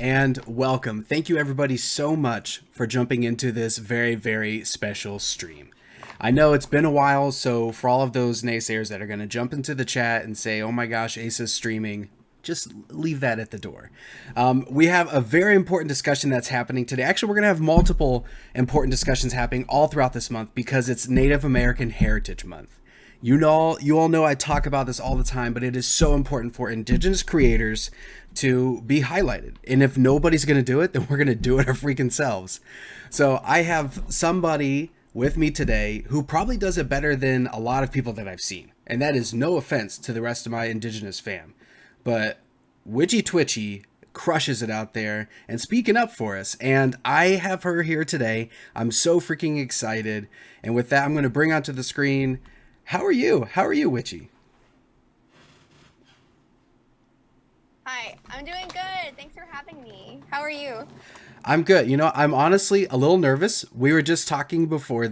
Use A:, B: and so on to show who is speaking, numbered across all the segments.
A: and welcome. Thank you, everybody, so much for jumping into this very, very special stream. I know it's been a while, so for all of those naysayers that are going to jump into the chat and say, oh my gosh, Asa's streaming, just leave that at the door. We have a very important discussion that's happening today. Actually, we're going to have multiple important discussions happening all throughout this month because it's Native American Heritage Month. You all know I talk about this all the time, but it is so important for Indigenous creators to be highlighted. And if nobody's going to do it, then we're going to do it our freaking selves. So I have somebody with me today who probably does it better than a lot of people that I've seen. And that is no offense to the rest of my Indigenous fam. But WitchyTwitchy crushes it out there and speaking up for us. And I have her here today. I'm so freaking excited. And with that, I'm going to bring onto the screen. How are you? How are you, Witchy?
B: Hi, I'm doing good. Thanks for having me. How are you?
A: I'm good. You know, I'm honestly a little nervous. We were just talking before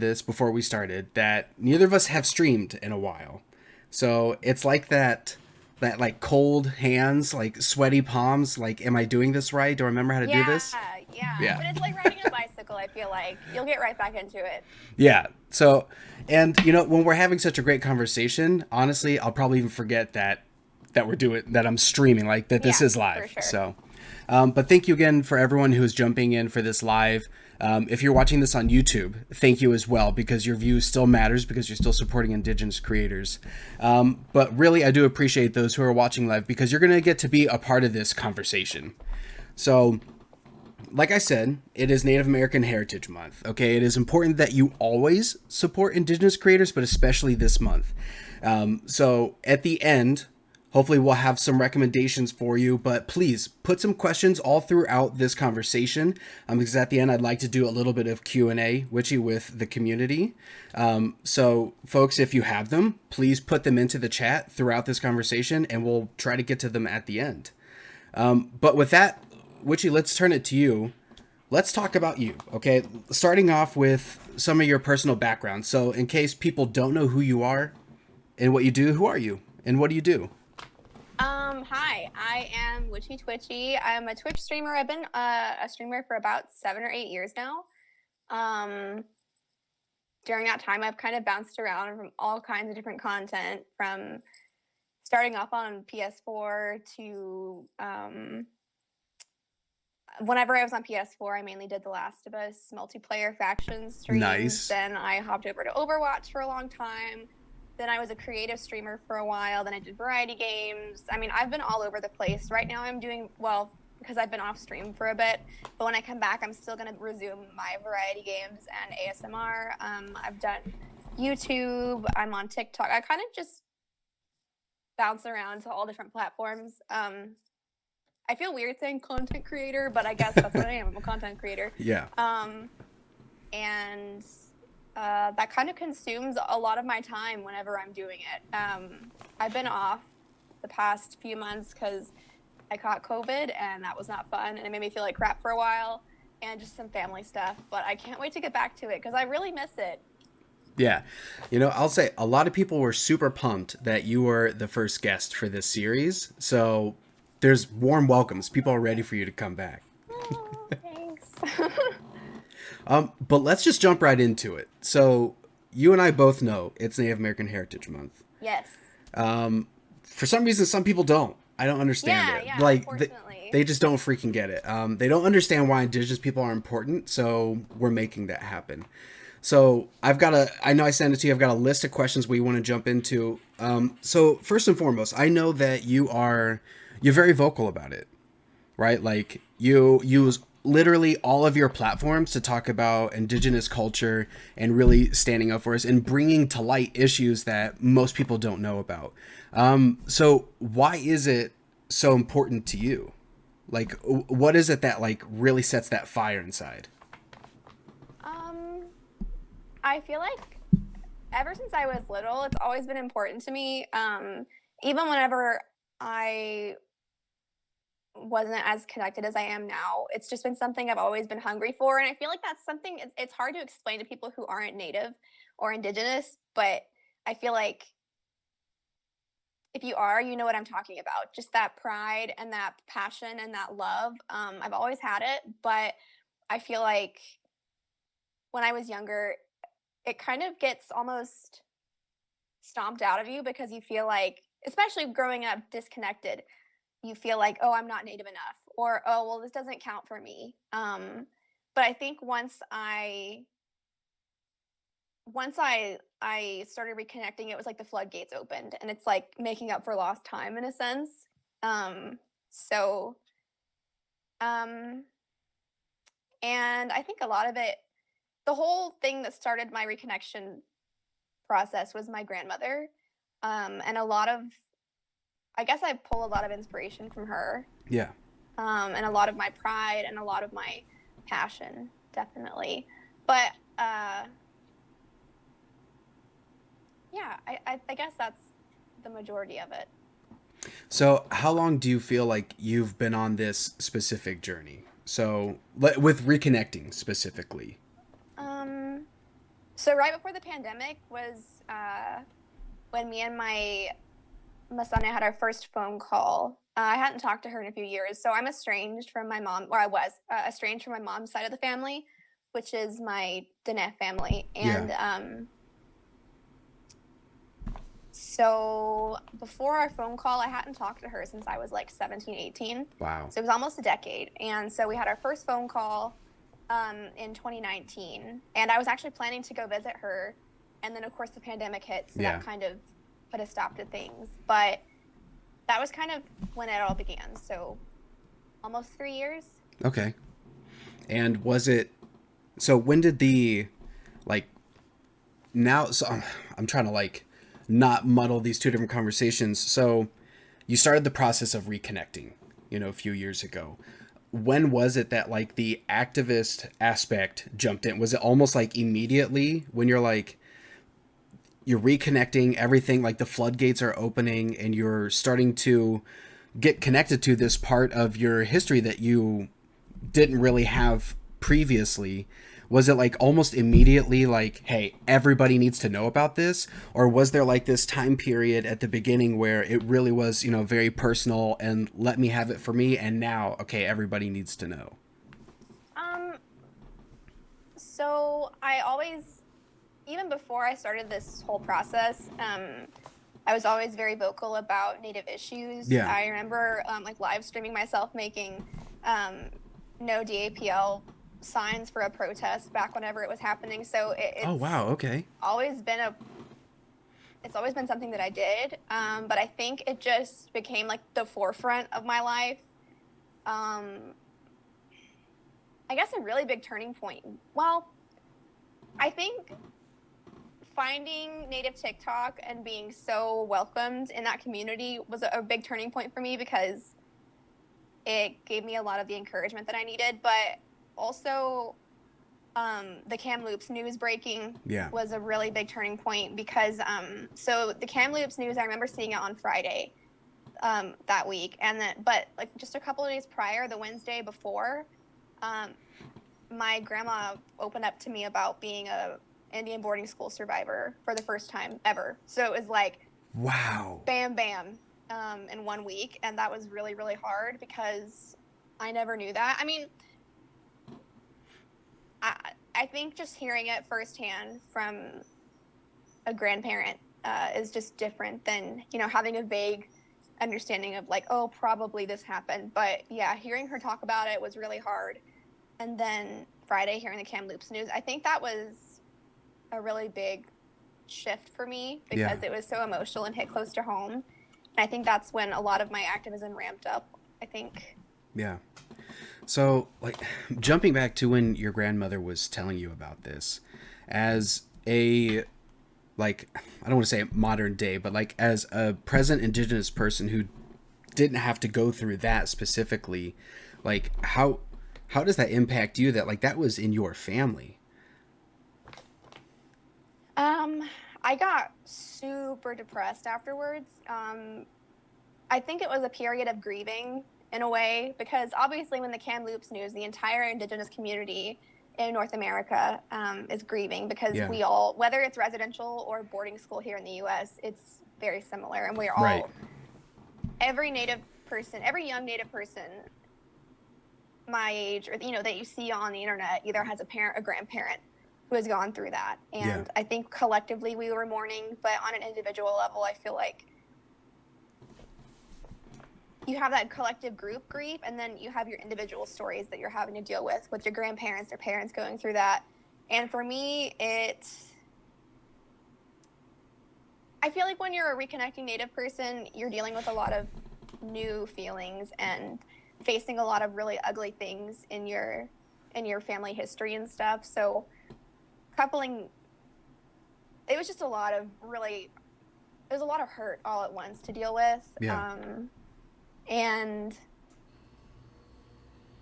A: we started, that neither of us have streamed in a while. So it's like that like cold hands, like sweaty palms, like, am I doing this right? Do I remember how to do
B: Yeah,
A: this?
B: yeah.
A: Yeah.
B: But it's like riding a bicycle, I feel like. You'll get right back into it.
A: Yeah. So, and you know, when we're having such a great conversation, honestly, I'll probably even forget that we're doing that. I'm streaming, like that. This
B: Yeah,
A: is
B: for
A: live.
B: sure.
A: So, but thank you again for everyone who is jumping in for this live. If you're watching this on YouTube, thank you as well, because your view still matters because you're still supporting Indigenous creators. But really, I do appreciate those who are watching live because you're going to get to be a part of this conversation. So, like I said, it is Native American Heritage Month. Okay, it is important that you always support Indigenous creators, but especially this month. So at the end, hopefully we'll have some recommendations for you, but please put some questions all throughout this conversation. Because at the end, I'd like to do a little bit of Q&A, Witchy, with the community. So folks, if you have them, please put them into the chat throughout this conversation, and we'll try to get to them at the end. But with that, Witchy, let's turn it to you. Let's talk about you, okay? Starting off with some of your personal background. So in case people don't know who you are and what you do, who are you and what do you do?
B: Hi, I am WitchyTwitchy. I'm a Twitch streamer. I've been a streamer for about 7 or 8 years now. During that time, I've kind of bounced around from all kinds of different content, from starting off on PS4 to whenever I was on PS4, I mainly did The Last of Us multiplayer faction streams.
A: Nice.
B: Then I hopped over to Overwatch for a long time. Then I was a creative streamer for a while. Then I did variety games. I mean, I've been all over the place. Right now I'm doing, well, because I've been off stream for a bit. But when I come back, I'm still going to resume my variety games and ASMR. I've done YouTube. I'm on TikTok. I kind of just bounce around to all different platforms. I feel weird saying content creator, but I guess that's what I am. I'm a content creator.
A: Yeah.
B: And that kind of consumes a lot of my time whenever I'm doing it. I've been off the past few months because I caught COVID, and that was not fun, and it made me feel like crap for a while, and just some family stuff. But I can't wait to get back to it because I really miss it.
A: Yeah. You know, I'll say a lot of people were super pumped that you were the first guest for this series. So there's warm welcomes. People are ready for you to come back.
B: Oh, thanks.
A: But let's just jump right into it. So you and I both know it's Native American Heritage Month.
B: Yes.
A: For some reason, some people don't. I don't understand it.
B: Yeah,
A: Like
B: unfortunately.
A: they just don't freaking get it. They don't understand why Indigenous people are important. So we're making that happen. So I know I sent it to you. I've got a list of questions we want to jump into. So first and foremost, I know that you're very vocal about it, right? Like you use literally all of your platforms to talk about Indigenous culture and really standing up for us and bringing to light issues that most people don't know about. So why is it so important to you? Like, what is it that like really sets that fire inside?
B: I feel like ever since I was little, it's always been important to me. Even whenever I wasn't as connected as I am now, it's just been something I've always been hungry for. And I feel like that's something, it's hard to explain to people who aren't Native or Indigenous, but I feel like if you are, you know what I'm talking about. Just that pride and that passion and that love. I've always had it, but I feel like when I was younger, it kind of gets almost stomped out of you because you feel like, especially growing up disconnected, you feel like, oh, I'm not native enough, or oh, well, this doesn't count for me. But I think once I started reconnecting, it was like the floodgates opened, and it's like making up for lost time in a sense. Um, so, um, and I think a lot of it, the whole thing that started my reconnection process was my grandmother, and a lot of, I guess I pull a lot of inspiration from her,
A: Yeah.
B: and a lot of my pride and a lot of my passion, definitely. But yeah, I guess that's the majority of it.
A: So, how long do you feel like you've been on this specific journey? So, with reconnecting specifically.
B: Um, so right before the pandemic was when me and my Masana had our first phone call. I hadn't talked to her in a few years, so I'm estranged from my mom, or I was estranged from my mom's side of the family, which is my Dene family,
A: Yeah.
B: and so before our phone call, I hadn't talked to her since I was like 17, 18.
A: Wow.
B: So it was almost a decade. And so we had our first phone call in 2019. And I was actually planning to go visit her. And then, of course, the pandemic hit. So
A: Yeah.
B: that kind of put a stop to things. But that was kind of when it all began. So almost 3 years.
A: Okay. And was it so when did the like now so I'm trying to like not muddle these two different conversations. So you started the process of reconnecting, a few years ago. When was it that like the activist aspect jumped in? Was it almost like immediately when you're reconnecting everything, like the floodgates are opening and you're starting to get connected to this part of your history that you didn't really have previously? Was it like almost immediately like, hey, everybody needs to know about this? Or was there like this time period at the beginning where it really was, very personal and let me have it for me, and now, okay, everybody needs to know?
B: Um, so I always, even before I started this whole process, I was always very vocal about Native issues.
A: Yeah.
B: I remember like live streaming myself making um, no DAPL signs for a protest back whenever it was happening. So
A: Oh, wow. Okay.
B: always been a it's always been something that I did. But I think it just became like the forefront of my life. Um, I guess a really big turning point. Well, I think finding Native TikTok and being so welcomed in that community was a big turning point for me because it gave me a lot of the encouragement that I needed. But also, the Kamloops news breaking
A: Yeah.
B: was a really big turning point because so the Kamloops news, I remember seeing it on Friday that week, and then but like just a couple of days prior, the Wednesday before, um, my grandma opened up to me about being a Indian boarding school survivor for the first time ever. So it was like
A: Wow.
B: bam, bam, in 1 week, and that was really, really hard because I never knew that. I mean, I think just hearing it firsthand from a grandparent is just different than having a vague understanding of like, oh, probably this happened. But yeah, hearing her talk about it was really hard. And then Friday, hearing the Kamloops news, I think that was a really big shift for me
A: Yeah.
B: because it was so emotional and hit close to home. And I think that's when a lot of my activism ramped up, I think.
A: Yeah. So, like, jumping back to when your grandmother was telling you about this, as a, like, I don't want to say modern day, but like as a present Indigenous person who didn't have to go through that specifically, like, how does that impact you that like that was in your family?
B: Um, I got super depressed afterwards. I think it was a period of grieving in a way because obviously when the Kamloops news, the entire Indigenous community in North America is grieving because
A: Yeah.
B: we all, whether it's residential or boarding school here in the U.S., it's very similar, and we're
A: Right.
B: all every Native person, every young Native person my age, or that you see on the internet, either has a parent or grandparent who has gone through that.
A: Yeah.
B: And I think collectively we were mourning, but on an individual level, I feel like you have that collective group grief, and then you have your individual stories that you're having to deal with your grandparents or parents going through that. And for me, I feel like when you're a reconnecting Native person, you're dealing with a lot of new feelings and facing a lot of really ugly things in your family history and stuff. So coupling, it was just a lot of hurt all at once to deal with.
A: Yeah.
B: And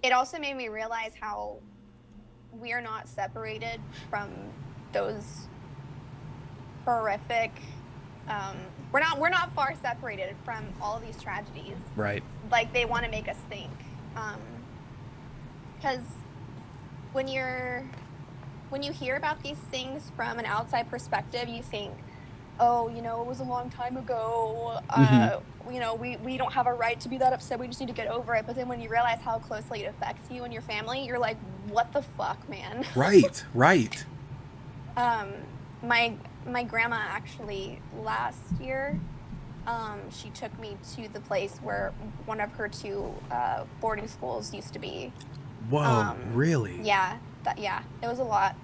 B: it also made me realize how we are not separated from those horrific, we're not far separated from all these tragedies,
A: Right.
B: like they want to make us think. Because when you hear about these things from an outside perspective, you think, oh, it was a long time ago. We don't have a right to be that upset. We just need to get over it. But then when you realize how closely it affects you and your family, you're like, what the fuck, man?
A: Right. Right.
B: My grandma actually last year, she took me to the place where one of her two boarding schools used to be.
A: Whoa. Really?
B: Yeah, it was a lot.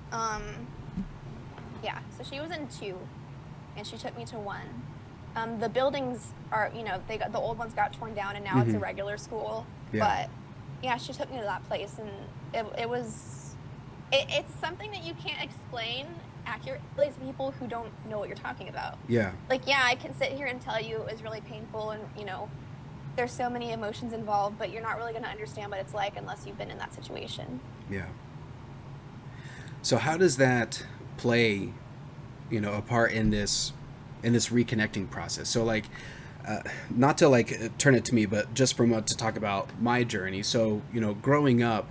B: Yeah, so she was in two, and she took me to one. The buildings are, the old ones got torn down, and now it's a regular school.
A: Yeah.
B: But yeah, she took me to that place, and it's something that you can't explain accurately to people who don't know what you're talking about.
A: Yeah.
B: Like, yeah, I can sit here and tell you it was really painful, and there's so many emotions involved, but you're not really going to understand what it's like unless you've been in that situation.
A: Yeah. So how does that play, a part in this reconnecting process? So like, not to like turn it to me, but just from what to talk about my journey. So, growing up,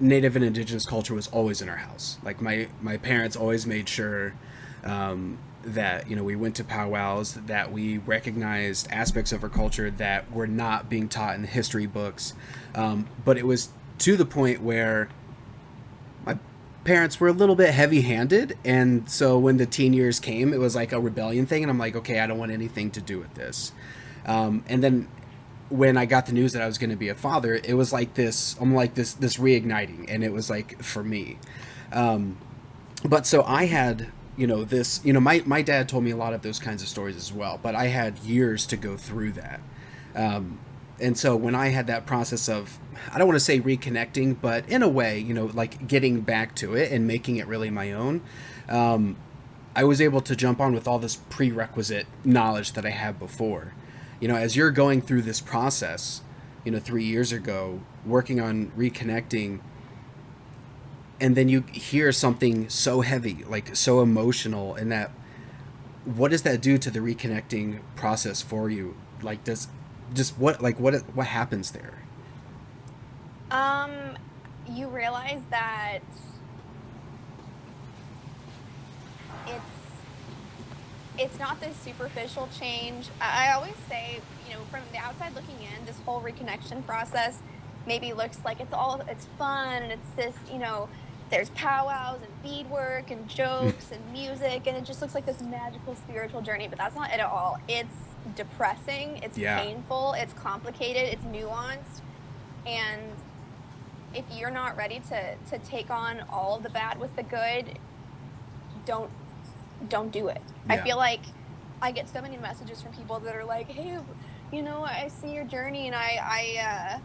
A: Native and Indigenous culture was always in our house. Like my parents always made sure that we went to powwows, that we recognized aspects of our culture that were not being taught in the history books. But it was to the point where my parents were a little bit heavy-handed, and so when the teen years came, it was like a rebellion thing, and I'm like, okay, I don't want anything to do with this. And then when I got the news that I was going to be a father, it was like this reigniting, and it was like for me. But so I had, this, my dad told me a lot of those kinds of stories as well, but I had years to go through that. And so when I had that process of, I don't want to say reconnecting, but in a way, like getting back to it and making it really my own, I was able to jump on with all this prerequisite knowledge that I had before. As you're going through this process, 3 years ago, working on reconnecting, and then you hear something so heavy, like so emotional, and that, what does that do to the reconnecting process for you? Like, what happens there?
B: You realize that it's not this superficial change. I always say, from the outside looking in, this whole reconnection process maybe looks like it's fun, and it's this, there's powwows and beadwork and jokes and music, and it just looks like this magical spiritual journey, but that's not it at all. It's depressing, it's painful, it's complicated, it's nuanced, and if you're not ready to take on all of the bad with the good, don't do it. Yeah. I feel like I get so many messages from people that are like, hey, I see your journey, and I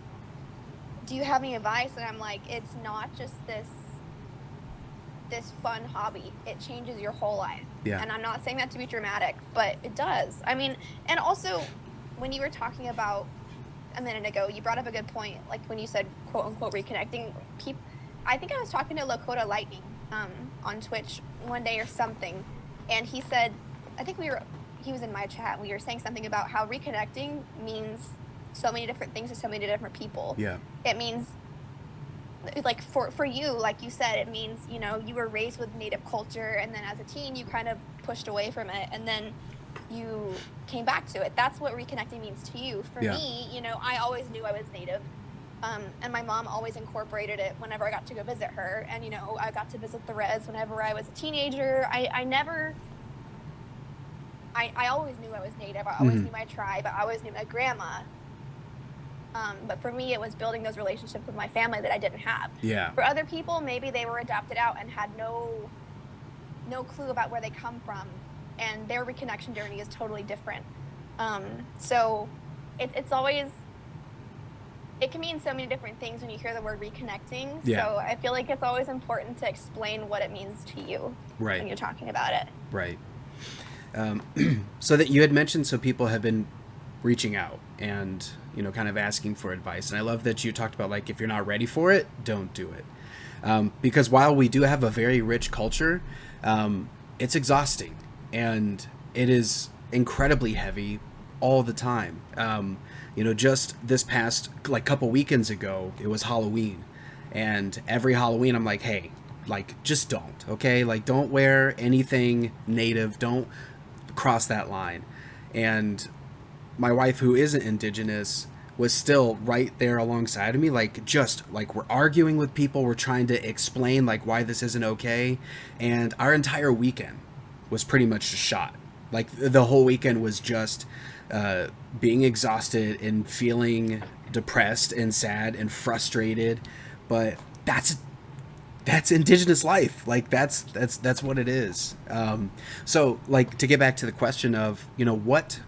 B: do you have any advice? And I'm like, it's not just this fun hobby. It changes your whole life. Yeah. And I'm not saying that to be dramatic, but it does. I mean, and also when you were talking about a minute ago, you brought up a good point. Like when you said, quote unquote, reconnecting people. I think I was talking to Lakota Lightning on Twitch one day or something. And he said, he was in my chat, and we were saying something about how reconnecting means so many different things to so many different people. Yeah. It means, like, for you, like you said, it means, you were raised with Native culture, and then as a teen, you kind of pushed away from it. And then you came back to it. That's what reconnecting means to you. For
A: Yeah.
B: me, you know, I always knew I was Native. And my mom always incorporated it whenever I got to go visit her. And, you know, I got to visit the res whenever I was a teenager. I always knew I was Native. I always
A: Mm-hmm.
B: knew my tribe. I always knew my grandma. But for me, it was building those relationships with my family that I didn't have.
A: Yeah.
B: For other people, maybe they were adopted out and had no clue about where they come from, and their reconnection journey is totally different. So it's always, it can mean so many different things when you hear the word reconnecting.
A: Yeah.
B: So I feel like it's always important to explain what it means to you
A: Right.
B: when you're talking about it.
A: Right. So that you had mentioned, so people have been reaching out and, you know, kind of asking for advice. And I love that you talked about, like, if you're not ready for it, don't do it. Because while we do have a very rich culture, it's exhausting and it is incredibly heavy all the time. You know, just this past, like, couple weekends ago, it was Halloween. And every Halloween, I'm like, hey, like, just don't, okay? Like, don't wear anything native. Don't cross that line. And my wife, who isn't indigenous, was still right there alongside of me, like, just like, we're arguing with people, we're trying to explain like why this isn't okay. And our entire weekend was pretty much just shot. Like, the whole weekend was just being exhausted and feeling depressed and sad and frustrated. But that's indigenous life. Like, that's what it is. So, like, to get back to the question of, you know, what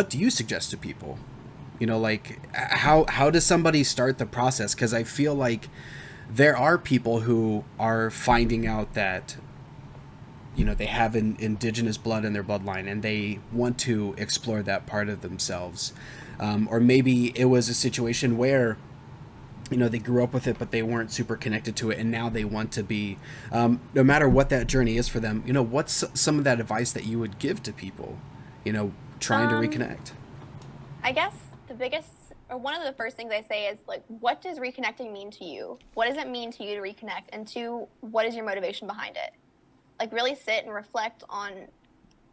A: do you suggest to people? You know, like, how does somebody start the process? Because I feel like there are people who are finding out that, you know, they have an indigenous blood in their bloodline and they want to explore that part of themselves. Or maybe it was a situation where, you know, they grew up with it, but they weren't super connected to it, and now they want to be. No matter what that journey is for them, you know, what's some of that advice that you would give to people, you know, trying to reconnect?
B: I guess the biggest, or one of the first things I say is, like, what does reconnecting mean to you? What does it mean to you to reconnect? And two, what is your motivation behind it? Like, really sit and reflect on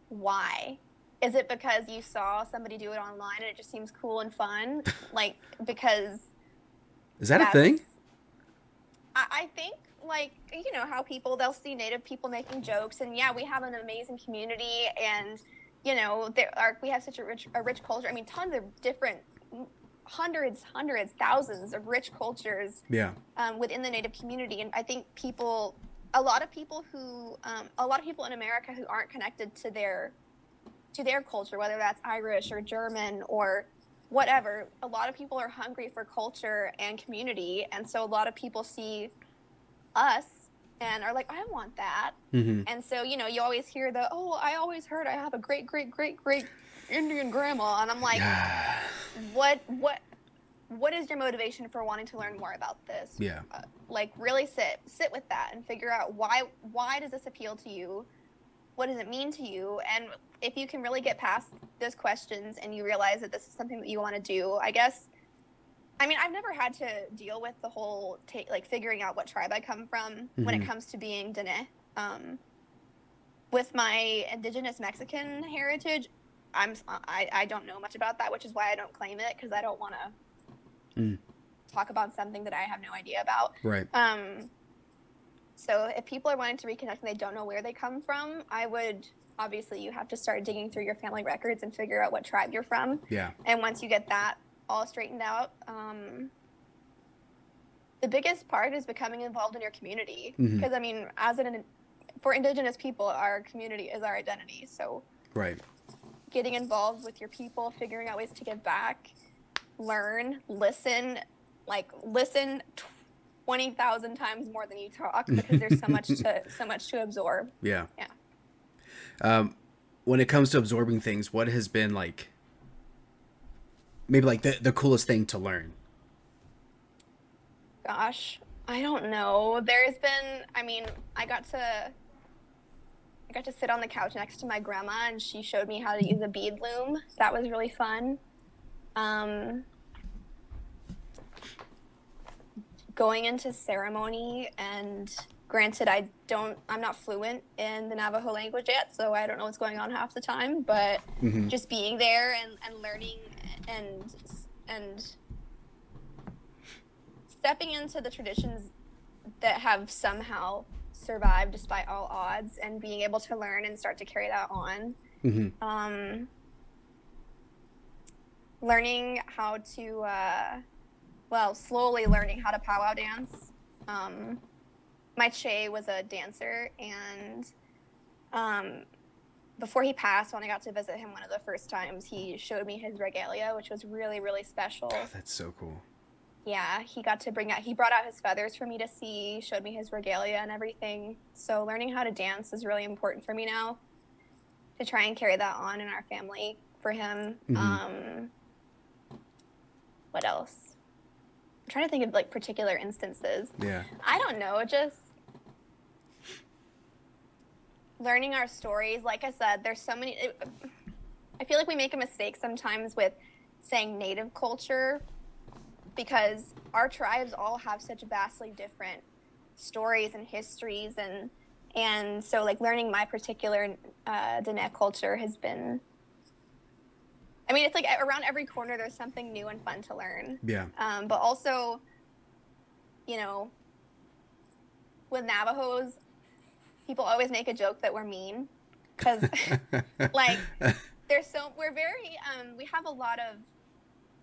B: why. Is it because you saw somebody do it online and it just seems cool and fun? Like, because
A: Is that a
B: that's,
A: thing?
B: I think, like, you know how people, they'll see Native people making jokes, and yeah, we have an amazing community, and, you know, we have such a rich culture. I mean, tons of different, hundreds, thousands of rich cultures
A: Yeah.
B: within the Native community. And I think a lot of people in America who aren't connected to their culture, whether that's Irish or German or whatever, a lot of people are hungry for culture and community. And so a lot of people see us and are like, I want that.
A: Mm-hmm.
B: And so, you know, you always hear I always heard I have a great, great, great, great Indian grandma. And I'm like,
A: Yeah.
B: what is your motivation for wanting to learn more about this?
A: Yeah.
B: Like, really sit with that and figure out why does this appeal to you? What does it mean to you? And if you can really get past those questions and you realize that this is something that you want to do, I guess, I mean, I've never had to deal with the whole like figuring out what tribe I come from when it comes to being Dene. With my indigenous Mexican heritage, I don't know much about that, which is why I don't claim it, because I don't want to talk about something that I have no idea about.
A: Right.
B: So if people are wanting to reconnect and they don't know where they come from, obviously you have to start digging through your family records and figure out what tribe you're from.
A: Yeah.
B: And once you get that all straightened out, the biggest part is becoming involved in your community. Because, I mean, for indigenous people, our community is our identity. So
A: Right.
B: getting involved with your people, figuring out ways to give back, learn, listen 20,000 times more than you talk, because there's so much to absorb.
A: Yeah.
B: Yeah.
A: When it comes to absorbing things, what has been, like, maybe, like, the coolest thing to learn?
B: Gosh, I don't know. There's been, I mean, I got to sit on the couch next to my grandma, and she showed me how to use a bead loom. That was really fun. Going into ceremony and Granted, I'm not fluent in the Navajo language yet, so I don't know what's going on half the time, but just being there and learning and stepping into the traditions that have somehow survived despite all odds and being able to learn and start to carry that on. Learning how to, slowly learning how to powwow dance. My Che was a dancer, and before he passed, when I got to visit him one of the first times, he showed me his regalia, which was really, really special.
A: Oh, that's so cool.
B: Yeah, he brought out his feathers for me to see, showed me his regalia and everything. So learning how to dance is really important for me now, to try and carry that on in our family for him. What else? I'm trying to think of like particular instances.
A: Yeah.
B: I don't know, just learning our stories. Like I said, there's so many. I feel like we make a mistake sometimes with saying native culture, because our tribes all have such vastly different stories and histories, and so like learning my particular Diné culture has been, I mean, it's like around every corner there's something new and fun to learn.
A: Yeah.
B: But also, you know, with Navajos, people always make a joke that we're mean, because like we're very we have a lot of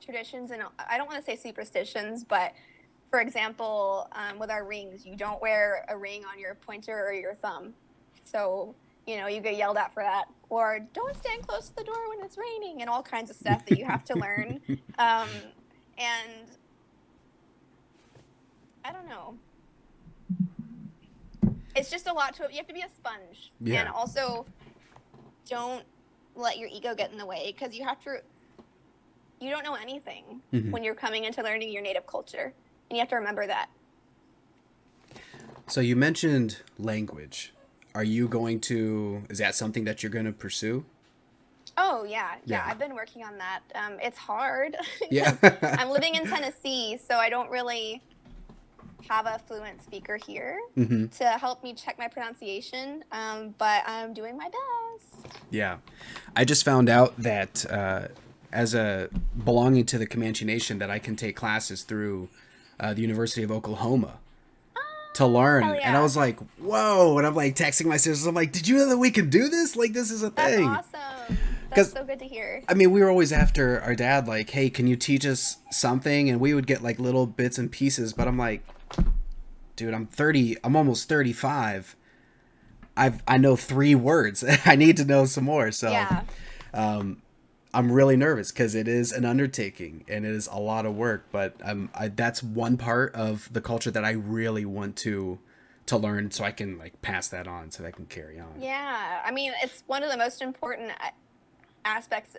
B: traditions, and I don't want to say superstitions, but for example, with our rings, you don't wear a ring on your pointer or your thumb, so you know you get yelled at for that, or don't stand close to the door when it's raining, and all kinds of stuff that you have to learn. And I don't know, it's just a lot to it. You have to be a sponge.
A: Yeah.
B: And also don't let your ego get in the way, because you don't know anything when you're coming into learning your native culture, and you have to remember that.
A: So you mentioned language. Is that something that you're going to pursue?
B: Oh, yeah. I've been working on that. It's hard.
A: Yeah.
B: I'm living in Tennessee, so I don't really have a fluent speaker here to help me check my pronunciation, but I'm doing my best.
A: Yeah. I just found out that as a belonging to the Comanche Nation, that I can take classes through the University of Oklahoma to learn.
B: Hell yeah.
A: And I was like, whoa. And I'm like texting my sisters. I'm like, did you know that we can do this? Like, this is a thing.
B: That's awesome. That's so good to hear.
A: I mean, we were always after our dad, like, hey, can you teach us something? And we would get like little bits and pieces. But I'm like, dude, I'm almost 35. I know 3 words. I need to know some more. So
B: yeah.
A: I'm really nervous because it is an undertaking and it is a lot of work, but that's one part of the culture that I really want to learn, so I can like pass that on, so that I can carry on.
B: Yeah, I mean, it's one of the most important aspects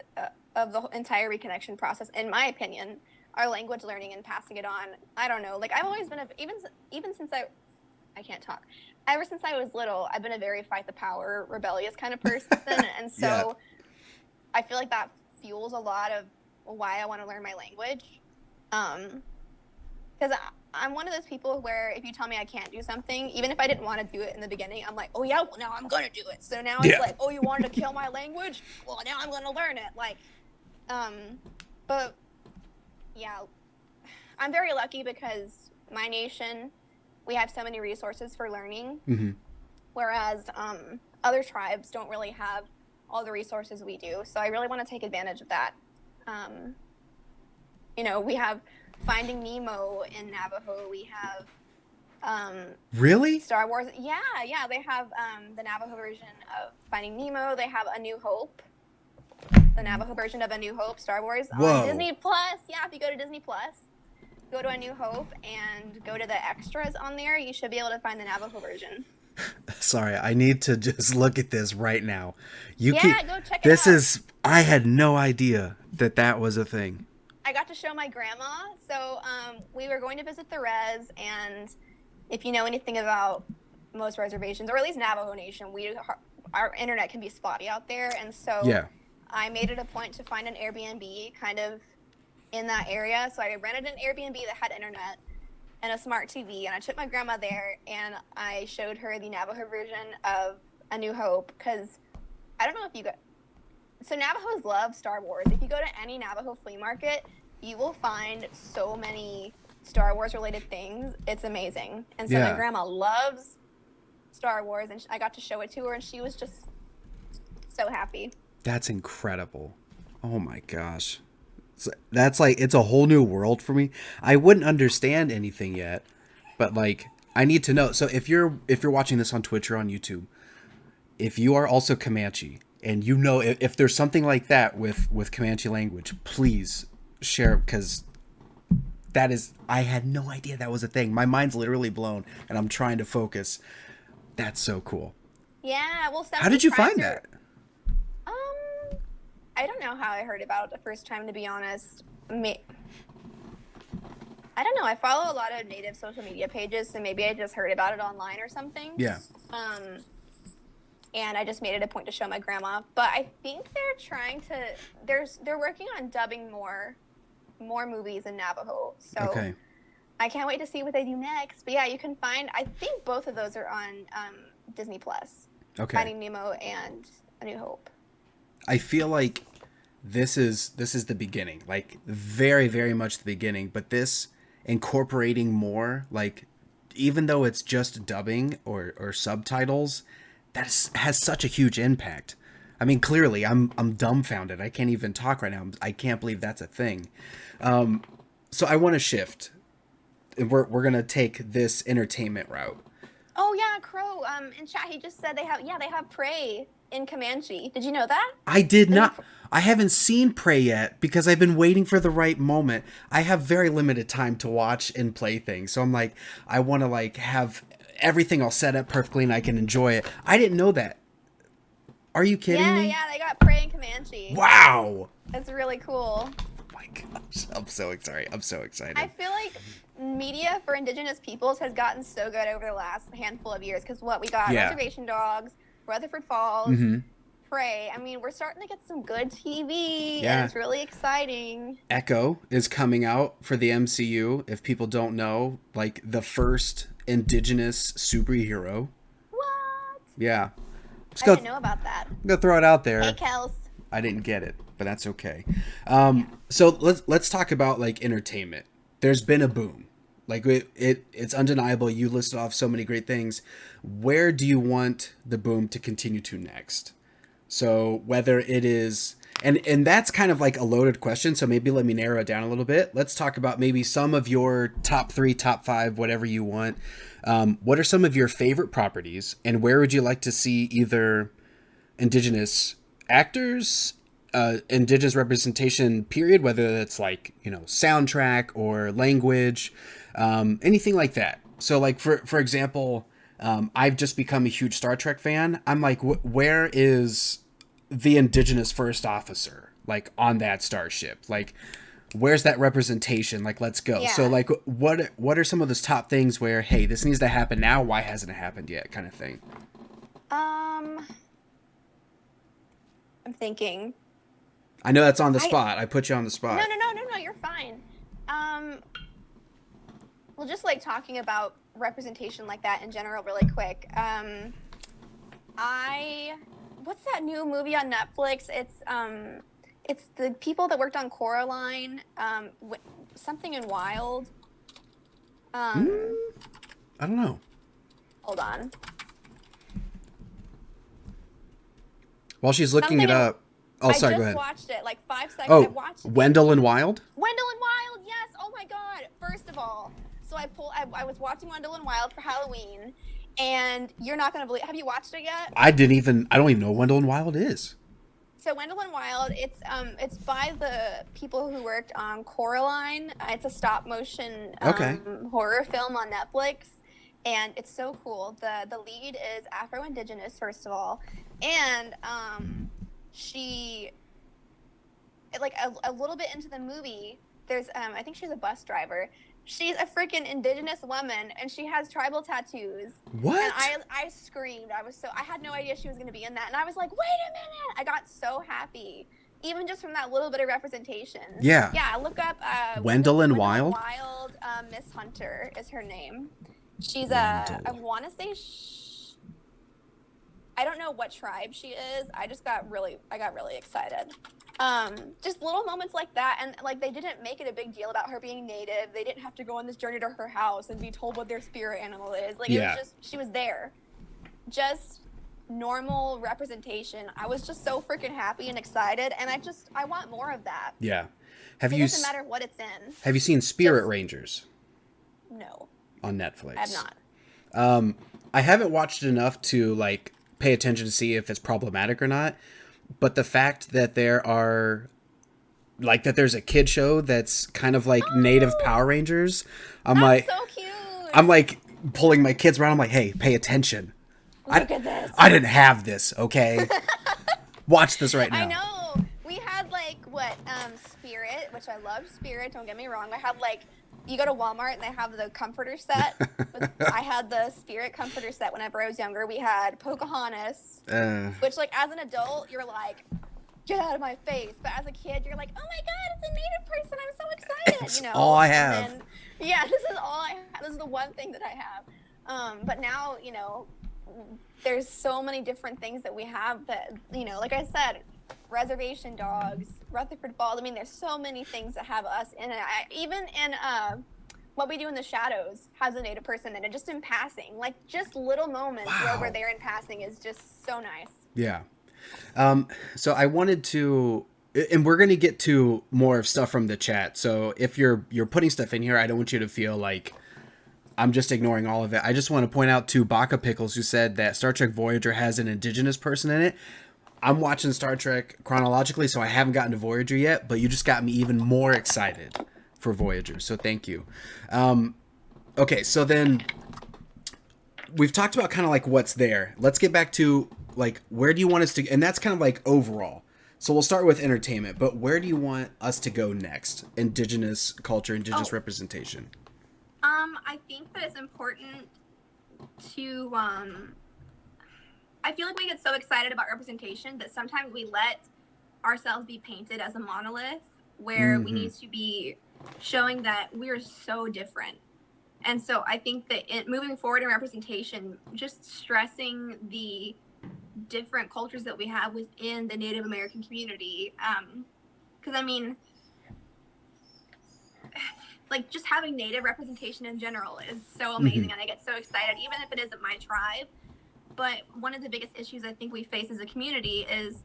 B: of the entire reconnection process, in my opinion, our language learning and passing it on. I don't know, like I've always been even since I can't talk. Ever since I was little, I've been a very fight the power, rebellious kind of person, and so
A: Yeah.
B: I feel like that fuels a lot of why I want to learn my language. Because I'm one of those people where if you tell me I can't do something, even if I didn't want to do it in the beginning, I'm like, oh yeah, well now I'm gonna do it. So now it's like, oh, you wanted to kill my language? Well, now I'm gonna learn it. Like, but yeah, I'm very lucky because my nation, we have so many resources for learning, whereas other tribes don't really have all the resources we do. So I really want to take advantage of that. You know, we have Finding Nemo in Navajo. We have
A: Really?
B: Star Wars. Yeah, they have the Navajo version of Finding Nemo. They have A New Hope, the Navajo version of A New Hope, Star Wars,
A: Whoa.
B: on Disney Plus. Yeah, if you go to Disney Plus, go to A New Hope and go to the extras on there, you should be able to find the Navajo version.
A: Sorry, I need to just look at this right now.
B: Go check it out.
A: I had no idea that was a thing.
B: I got to show my grandma. So we were going to visit the res, and if you know anything about most reservations, or at least Navajo Nation, our internet can be spotty out there, and so I made it a point to find an Airbnb kind of in that area. So I rented an Airbnb that had internet, and a smart TV, and I took my grandma there, and I showed her the Navajo version of A New Hope, because I don't know if you got. So Navajos love Star Wars. If you go to any Navajo flea market, you will find so many Star Wars related things. It's amazing. And so my
A: Yeah.
B: grandma loves Star Wars, and I got to show it to her, and she was just so happy.
A: That's incredible. Oh my gosh. That's like it's a whole new world for me. I wouldn't understand anything yet, but like I need to know. So if you're watching this on Twitch or on YouTube, if you are also Comanche and you know if there's something like that with Comanche language, please share because that is I had no idea that was a thing. My mind's literally blown and I'm trying to focus. That's so cool.
B: Yeah, well, some
A: How
B: of
A: did
B: these
A: you
B: tribes
A: find
B: are.
A: that?
B: I don't know how I heard about it the first time, to be honest. I don't know. I follow a lot of native social media pages, so maybe I just heard about it online or something.
A: Yeah.
B: And I just made it a point to show my grandma. But I think they're trying to. They're working on dubbing more movies in Navajo. So
A: Okay.
B: I can't wait to see what they do next. But yeah, you can find. I think both of those are on Disney Plus.
A: Okay.
B: Finding Nemo and A New Hope.
A: I feel like this is the beginning, like very very much the beginning, but this incorporating more, like even though it's just dubbing or subtitles, has such a huge impact. I mean, clearly I'm dumbfounded. I can't even talk right now. I can't believe that's a thing. So I want to shift. We're gonna take this entertainment route.
B: Oh yeah, Crow. In chat, he just said they have prey in Comanche. Did you know that?
A: I did
B: The new
A: not. I haven't seen Prey yet because I've been waiting for the right moment. I have very limited time to watch and play things, so I'm like, I want to like have everything all set up perfectly and I can enjoy it. I didn't know that. Are you kidding
B: Yeah,
A: me?
B: yeah, they got prey in Comanche.
A: Wow!
B: That's really cool.
A: Oh my gosh, I'm so excited. I'm so excited.
B: I feel like media for Indigenous peoples has gotten so good over the last handful of years. Because what we got,
A: Yeah.
B: Reservation Dogs, Rutherford Falls, Prey. I mean, we're starting to get some good TV,
A: Yeah.
B: and it's really exciting.
A: Echo is coming out for the MCU. If people don't know, like the first Indigenous superhero.
B: What?
A: Yeah.
B: I didn't know about that.
A: I'm gonna throw it out there.
B: Hey, Kels.
A: I didn't get it, but that's okay. So let's talk about like entertainment. There's been a boom. Like it's undeniable. You listed off so many great things. Where do you want the boom to continue to next? So whether it is and that's kind of like a loaded question. So maybe let me narrow it down a little bit. Let's talk about maybe some of your top 3, top 5, whatever you want. What are some of your favorite properties, and where would you like to see either Indigenous actors, Indigenous representation, period, whether that's like, soundtrack or language, anything like that. So like, for example, I've just become a huge Star Trek fan. I'm like, where is the Indigenous first officer, like on that starship? Like, where's that representation? Like, let's go.
B: Yeah.
A: So like, what are some of those top things where, hey, this needs to happen now, why hasn't it happened yet, kind of thing?
B: I'm thinking.
A: I know that's on the spot. I put you on the spot.
B: No, you're fine. Well, just like talking about representation like that in general really quick. What's that new movie on Netflix? It's the people that worked on Coraline, something in Wild.
A: I don't know.
B: Hold on.
A: While she's looking it up. Oh, sorry, go ahead.
B: I just watched it, like 5 seconds.
A: Oh,
B: I watched
A: Wendell and Wild?
B: Wendell and Wild, yes. Oh my God. First of all, so I was watching Wendell and Wild for Halloween, and you're not gonna believe. Have you watched it yet?
A: I don't even know what Wendell and Wild is.
B: So Wendell and Wild, it's by the people who worked on Coraline. It's a stop motion horror film on Netflix, and it's so cool. The lead is Afro-Indigenous, first of all, and she, like a little bit into the movie, there's I think she's a bus driver. She's a freaking Indigenous woman, and she has tribal tattoos.
A: What?
B: And I screamed. I had no idea she was going to be in that. And I was like, wait a minute. I got so happy even just from that little bit of representation.
A: Yeah.
B: Yeah, look up
A: Wendell and
B: Wendell
A: Wild.
B: Wild. Miss Hunter is her name. She's I
A: Wendell.
B: want to say I don't know what tribe she is. I got really excited. Just little moments like that, and like they didn't make it a big deal about her being native. They didn't have to go on this journey to her house and be told what their spirit animal is. Like, it was just, she was there. Just normal representation. I was just so freaking happy and excited, and I want more of that.
A: Yeah.
B: It doesn't matter what it's in.
A: Have you seen Spirit Rangers?
B: No.
A: On Netflix.
B: I have not.
A: I haven't watched enough to like pay attention to see if it's problematic or not, but the fact that there's a kid show that's kind of like Native Power Rangers,
B: That's so cute.
A: I'm like pulling my kids around. I'm like, hey, pay attention.
B: Look at this.
A: I didn't have this, okay? Watch this right now.
B: I know. We had like Spirit, which I love Spirit, don't get me wrong. I had like, you go to Walmart and they have the comforter set. I had the Spirit comforter set whenever I was younger. We had Pocahontas, which like as an adult, you're like, get out of my face. But as a kid, you're like, oh my God, it's a Native person. I'm so excited.
A: It's all I have.
B: And then, yeah, this is all I have. This is the one thing that I have. But now, there's so many different things that we have that, like I said, reservation dogs, Rutherford Falls. I mean, there's so many things that have us in it. Even in What We Do in the Shadows has a Native person in it, just in passing. Like, just little moments where we're there in passing is just so nice.
A: Yeah. So I wanted to, and we're going to get to more of stuff from the chat. So if you're putting stuff in here, I don't want you to feel like I'm just ignoring all of it. I just want to point out to Baka Pickles, who said that Star Trek Voyager has an Indigenous person in it. I'm watching Star Trek chronologically, so I haven't gotten to Voyager yet, but you just got me even more excited for Voyager, so thank you. Okay, so then we've talked about kind of like what's there. Let's get back to like, where do you want us to, and that's kind of like overall. So we'll start with entertainment, but where do you want us to go next? Indigenous culture, Indigenous representation.
B: I think that it's important to, I feel like we get so excited about representation that sometimes we let ourselves be painted as a monolith where we need to be showing that we're so different. And so I think that moving forward in representation, just stressing the different cultures that we have within the Native American community. Because, I mean, like, just having Native representation in general is so amazing, and I get so excited, even if it isn't my tribe. But one of the biggest issues I think we face as a community is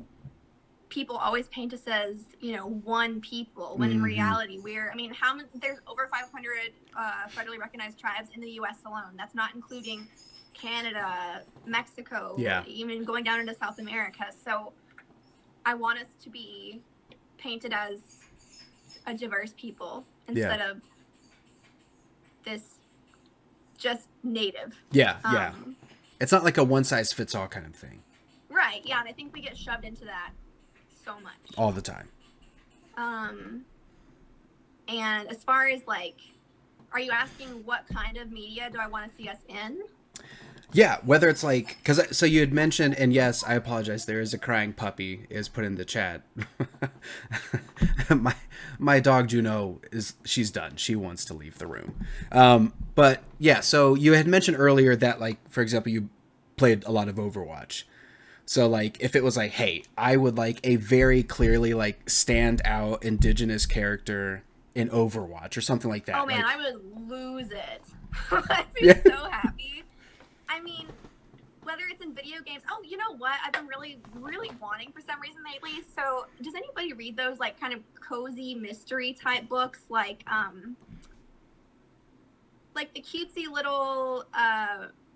B: people always paint us as, one people, when in reality there's over 500 federally recognized tribes in the U.S. alone. That's not including Canada, Mexico, even going down into South America. So I want us to be painted as a diverse people instead of this just Native.
A: Yeah. It's not like a one-size-fits-all kind of thing.
B: Right, yeah, and I think we get shoved into that so much.
A: All the time.
B: And as far as, like, are you asking what kind of media do I want to see us in?
A: Yeah, whether it's like, so you had mentioned, and yes, I apologize, there is a crying puppy is put in the chat. my dog Juno she's done. She wants to leave the room. But yeah, so you had mentioned earlier that, like, for example, you played a lot of Overwatch. So like, if it was like, hey, I would like a very clearly like stand out Indigenous character in Overwatch or something like that.
B: Oh man,
A: like,
B: I would lose it. I'd be so happy. I mean, whether it's in video games. Oh, you know what? I've been really, really wanting for some reason lately. So, does anybody read those like kind of cozy mystery type books, like the cutesy little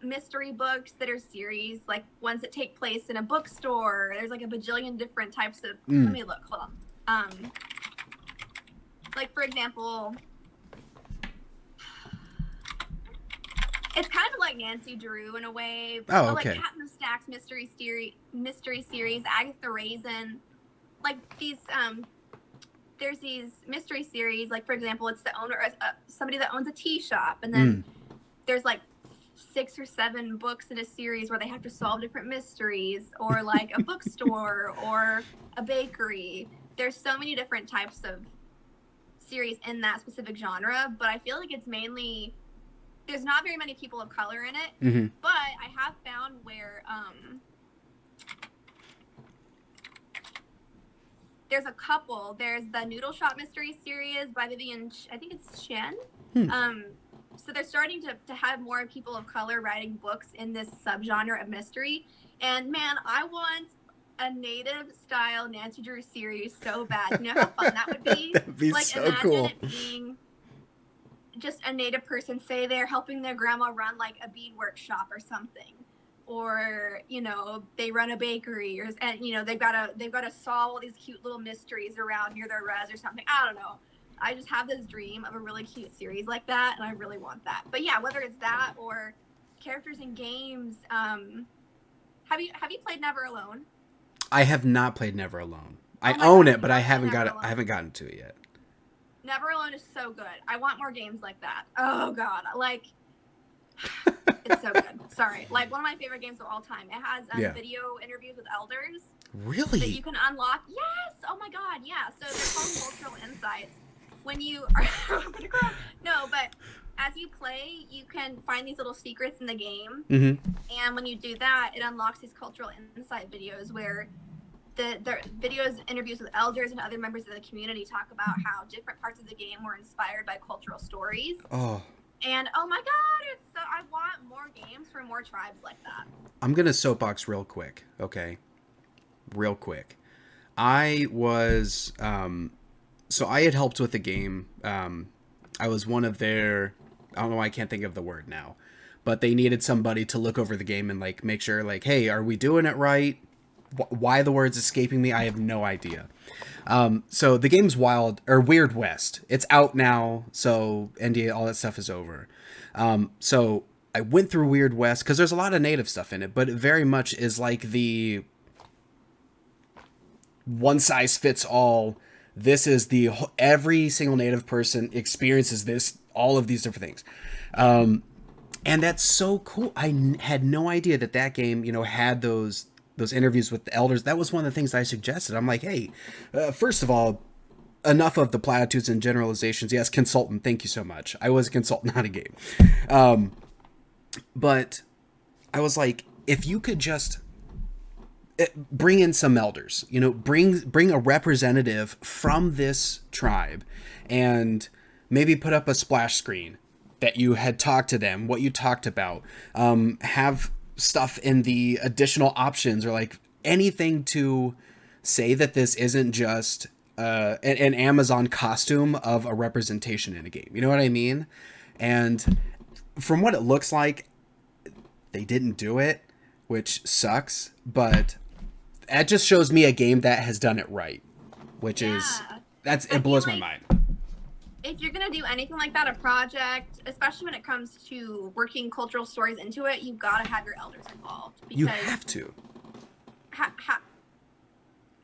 B: mystery books that are series, like ones that take place in a bookstore? There's like a bajillion different types of. Let me look. Hold on. Like, for example, it's kind of like Nancy Drew in a way.
A: Oh, okay.
B: Like Cat in the Stacks mystery series, Agatha Raisin. Like these, there's these mystery series. Like, for example, it's the owner, somebody that owns a tea shop, and then there's like 6 or 7 books in a series where they have to solve different mysteries, or like a bookstore or a bakery. there's so many different types of series in that specific genre, but I feel like it's mainly, there's not very many people of color in it,
A: Mm-hmm.
B: but I have found where there's a couple. There's the Noodle Shop Mystery series by Vivian, I think it's Chen. So they're starting to have more people of color writing books in this subgenre of mystery. And man, I want a native style Nancy Drew series so bad. You know how fun that would be?
A: That'd be
B: like
A: so
B: imagine
A: cool.
B: it being just a native person, say they're helping their grandma run like a bead workshop or something. Or, you know, they run a bakery, or, and you know, they've got to solve all these cute little mysteries around near their res or something. I don't know. I just have this dream of a really cute series like that, and I really want that. But yeah, whether it's that or characters in games, have you played Never Alone?
A: I have not played Never Alone. I
B: Oh my
A: own
B: God,
A: it, but
B: you
A: I
B: gotta play
A: haven't
B: Never
A: got it.
B: Alone.
A: I haven't gotten to it yet.
B: Never Alone is so good. I want more games like that. Oh God, like it's so good. Sorry, like one of my favorite games of all time. It has video interviews with elders.
A: Really?
B: That you can unlock. Yes. Oh my God. Yeah. So they're called cultural insights. When you are no, but as you play, you can find these little secrets in the game, and when you do that, it unlocks these cultural insight videos where the videos, interviews with elders and other members of the community talk about how different parts of the game were inspired by cultural stories.
A: Oh.
B: And oh my God, it's so, I want more games for more tribes like that.
A: I'm gonna soapbox real quick, okay? Real quick. I was so I had helped with the game. I was one of their, I don't know why I can't think of the word now, but they needed somebody to look over the game and like make sure like, hey, are we doing it right? Why the word's escaping me, I have no idea. So the game's Weird West. It's out now, so NDA, all that stuff is over. So I went through Weird West because there's a lot of native stuff in it, but it very much is like the one size fits all. This is every single native person experiences this, all of these different things. And that's so cool. I had no idea that game, you know, had those interviews with the elders. That was one of the things I suggested. I'm like, hey, first of all, enough of the platitudes and generalizations. Yes, consultant. Thank you so much. I was a consultant, not a game. But I was like, if you could just bring in some elders, you know, bring a representative from this tribe and maybe put up a splash screen that you had talked to them, what you talked about, have stuff in the additional options or like anything to say that this isn't just an Amazon costume of a representation in a game. You know what I mean? And from what it looks like, they didn't do it, which sucks, but that just shows me a game that has done it right, which is, it blows my mind.
B: If you're going to do anything like that, a project, especially when it comes to working cultural stories into it, you've got to have your elders involved. Because
A: you have to.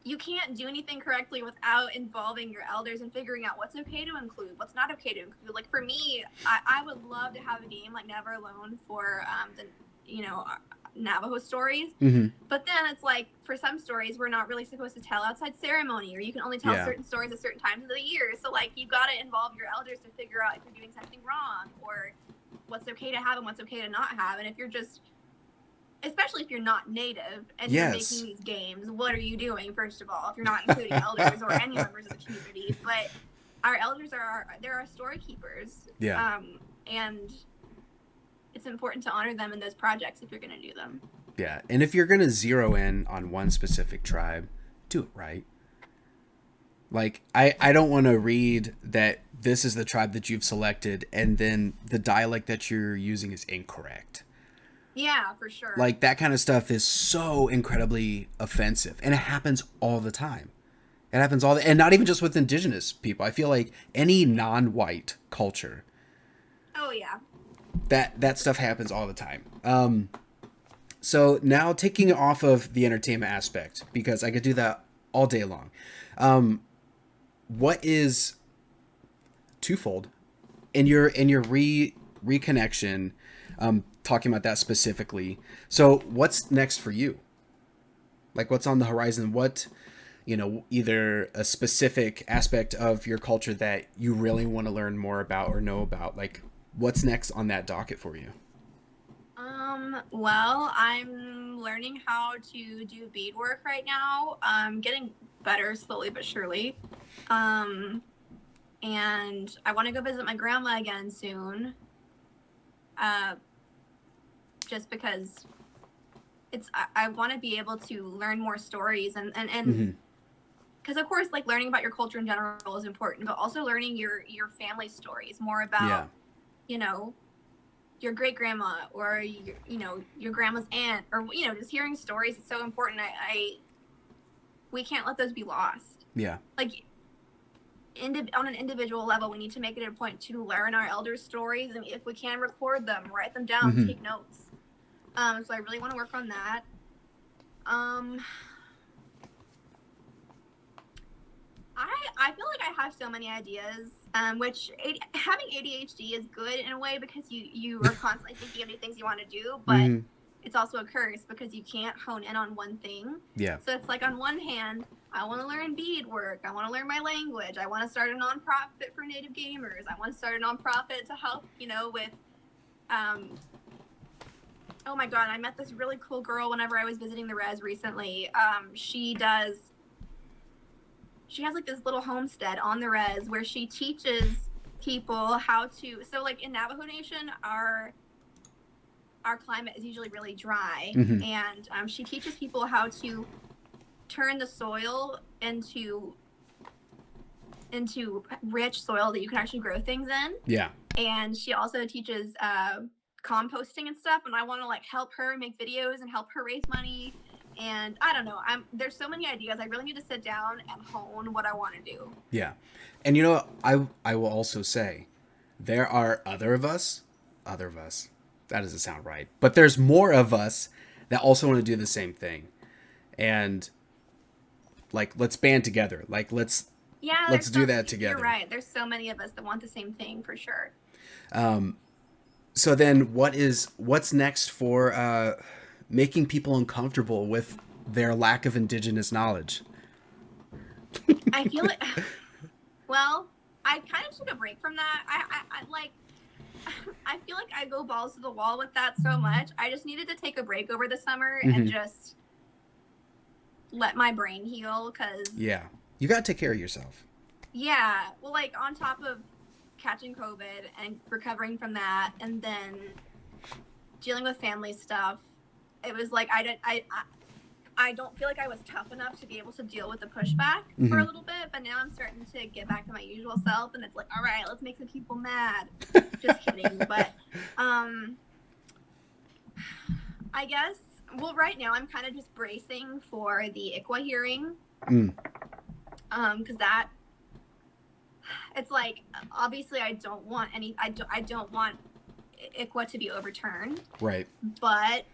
B: You can't do anything correctly without involving your elders and figuring out what's okay to include, what's not okay to include. Like for me, I would love to have a game like Never Alone for the, you know, Navajo stories. But then it's like for some stories we're not really supposed to tell outside ceremony, or you can only tell certain stories at certain times of the year. So like you've got to involve your elders to figure out if you're doing something wrong or what's okay to have and what's okay to not have. And if you're just, especially if you're not native and you're making these games, what are you doing, first of all, if you're not including elders or any members of the community? But our elders they're our story keepers. And it's important to honor them in those projects if you're going to do them.
A: Yeah, and if you're going to zero in on one specific tribe, do it right. Like, I don't want to read that this is the tribe that you've selected and then the dialect that you're using is incorrect.
B: Yeah, for sure.
A: Like, that kind of stuff is so incredibly offensive, and it happens all the time. It happens and not even just with Indigenous people. I feel like any non-white culture.
B: Oh, yeah.
A: That stuff happens all the time. So now taking it off of the entertainment aspect, because I could do that all day long. What is twofold in your reconnection, talking about that specifically. So what's next for you? Like what's on the horizon? What either a specific aspect of your culture that you really want to learn more about or know about? Like, what's next on that docket for you?
B: Well, I'm learning how to do beadwork right now. I'm getting better slowly but surely. And I want to go visit my grandma again soon. Uh, just because I want to be able to learn more stories and
A: Mm-hmm.
B: because of course like learning about your culture in general is important, but also learning your family stories more
A: Yeah.
B: about, you know, your great grandma or your grandma's aunt, or just hearing stories is so important. I We can't let those be lost.
A: Yeah.
B: Like on an individual level, we need to make it a point to learn our elders' stories, and if we can, record them, write them down,
A: Mm-hmm.
B: take notes. So I really want to work on that. Um, I feel like I have so many ideas, which having ADHD is good in a way because you are constantly thinking of new things you want to do, but
A: Mm-hmm.
B: it's also a curse because you can't hone in on one thing.
A: Yeah.
B: So it's like on one hand, I want to learn beadwork, I want to learn my language, I want to start a nonprofit for Native gamers, I want to start a nonprofit to help, with oh my god, I met this really cool girl whenever I was visiting the res recently. She has like this little homestead on the res where she teaches people how to, so like in Navajo Nation, our climate is usually really dry,
A: Mm-hmm.
B: and she teaches people how to turn the soil into rich soil that you can actually grow things in.
A: Yeah.
B: And she also teaches composting and stuff, and I want to like help her make videos and help her raise money. And I don't know, there's so many ideas. I really need to sit down and hone what I want to do.
A: Yeah. And I will also say there are other of us. That doesn't sound right. But there's more of us that also want to do the same thing. And like let's band together. Like
B: Yeah,
A: let's do that
B: you're
A: together.
B: right, there's so many of us that want the same thing for sure.
A: So then what's next for making people uncomfortable with their lack of indigenous knowledge?
B: I feel it. Well, I kind of took a break from that. I like I feel like I go balls to the wall with that so much. I just needed to take a break over the summer and
A: Mm-hmm.
B: just let my brain heal because
A: Yeah. You got to take care of yourself.
B: yeah, well, like on top of catching COVID and recovering from that, and then dealing with family stuff, it was like I don't feel like I was tough enough to be able to deal with the pushback for
A: Mm-hmm.
B: a little bit, but now I'm starting to get back to my usual self, and it's like, all right, let's make some people mad. Just kidding, but I guess. Well, right now I'm kind of just bracing for the ICWA hearing,
A: Mm.
B: because that it's like obviously I don't want ICWA to be overturned,
A: Right.
B: but